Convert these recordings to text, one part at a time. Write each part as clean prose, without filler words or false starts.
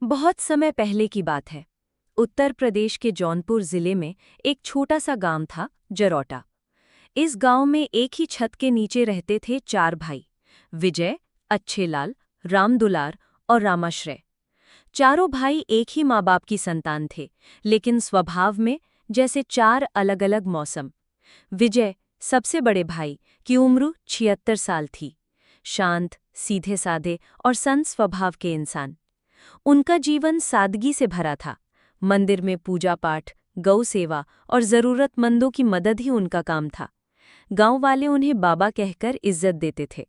बहुत समय पहले की बात है। उत्तर प्रदेश के जौनपुर जिले में एक छोटा सा गांव था, जरौटा। इस गांव में एक ही छत के नीचे रहते थे चार भाई: विजय, अच्छेलाल, रामदुलार और रामाश्रय। चारों भाई एक ही माँ बाप की संतान थे, लेकिन स्वभाव में जैसे चार अलग अलग मौसम। विजय, सबसे बड़े भाई, की उम्र 76 साल थी। शांत, सीधे साधे और संत स्वभाव के इंसान। उनका जीवन सादगी से भरा था। मंदिर में पूजा पाठ, गौ सेवा और जरूरतमंदों की मदद ही उनका काम था। गांव वाले उन्हें बाबा कहकर इज्जत देते थे।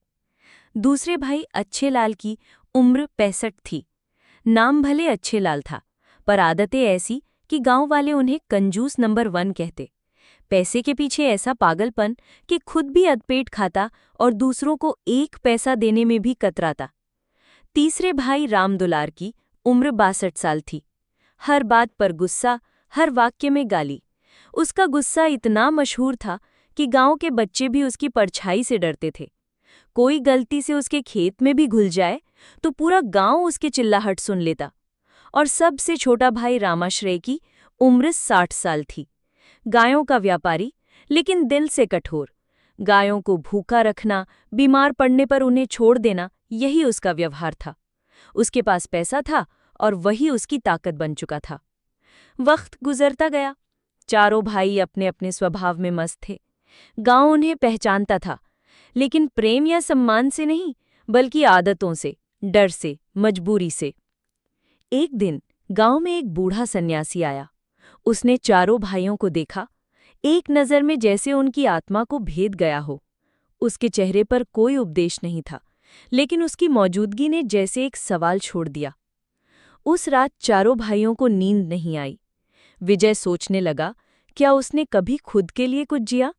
दूसरे भाई अच्छेलाल की उम्र 65 थी। नाम भले अच्छेलाल था, पर आदतें ऐसी कि गांव वाले उन्हें कंजूस नंबर 1 कहते। पैसे के पीछे ऐसा पागलपन कि खुद भी अधपेट खाता और दूसरों को एक पैसा देने में भी कतराता। तीसरे भाई रामदुलार की उम्र 62 साल थी। हर बात पर गुस्सा, हर वाक्य में गाली। उसका गुस्सा इतना मशहूर था कि गांव के बच्चे भी उसकी परछाई से डरते थे। कोई गलती से उसके खेत में भी घुल जाए तो पूरा गांव उसके चिल्लाहट सुन लेता। और सबसे छोटा भाई रामाश्रय की उम्र 60 साल थी। गायों का व्यापारी, लेकिन दिल से कठोर। गायों को भूखा रखना, बीमार पड़ने पर उन्हें छोड़ देना, यही उसका व्यवहार था। उसके पास पैसा था और वही उसकी ताकत बन चुका था। वक्त गुजरता गया। चारों भाई अपने अपने स्वभाव में मस्त थे। गांव उन्हें पहचानता था, लेकिन प्रेम या सम्मान से नहीं, बल्कि आदतों से, डर से, मजबूरी से। एक दिन गांव में एक बूढ़ा सन्यासी आया। उसने चारों भाइयों को देखा, एक नज़र में जैसे उनकी आत्मा को भेद गया हो। उसके चेहरे पर कोई उपदेश नहीं था, लेकिन उसकी मौजूदगी ने जैसे एक सवाल छोड़ दिया। उस रात चारों भाइयों को नींद नहीं आई। विजय सोचने लगा, क्या उसने कभी खुद के लिए कुछ जिया?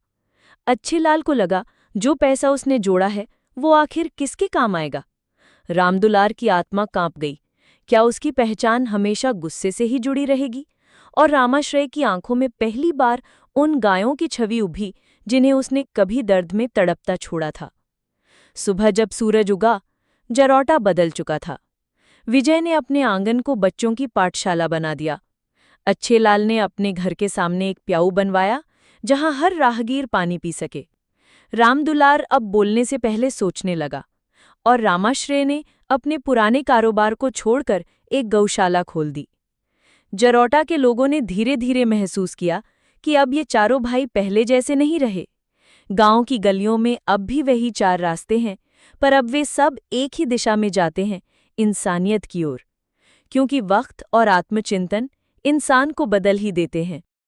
अच्छेलाल को लगा, जो पैसा उसने जोड़ा है वो आखिर किसके काम आएगा? रामदुलार की आत्मा कांप गई, क्या उसकी पहचान हमेशा गुस्से से ही जुड़ी रहेगी? और रामाश्रय की आंखों में पहली बार उन गायों की छवि उभी जिन्हें उसने कभी दर्द में तड़पता छोड़ा था। सुबह जब सूरज उगा, जरौटा बदल चुका था। विजय ने अपने आंगन को बच्चों की पाठशाला बना दिया। अच्छेलाल ने अपने घर के सामने एक प्याऊ बनवाया, जहां हर राहगीर पानी पी सके। रामदुलार अब बोलने से पहले सोचने लगा, और रामाश्रय ने अपने पुराने कारोबार को छोड़कर एक गौशाला खोल दी। जरौटा के लोगों ने धीरे धीरे महसूस किया कि अब ये चारों भाई पहले जैसे नहीं रहे। गांव की गलियों में अब भी वही चार रास्ते हैं, पर अब वे सब एक ही दिशा में जाते हैं, इंसानियत की ओर। क्योंकि वक्त और आत्मचिंतन इंसान को बदल ही देते हैं।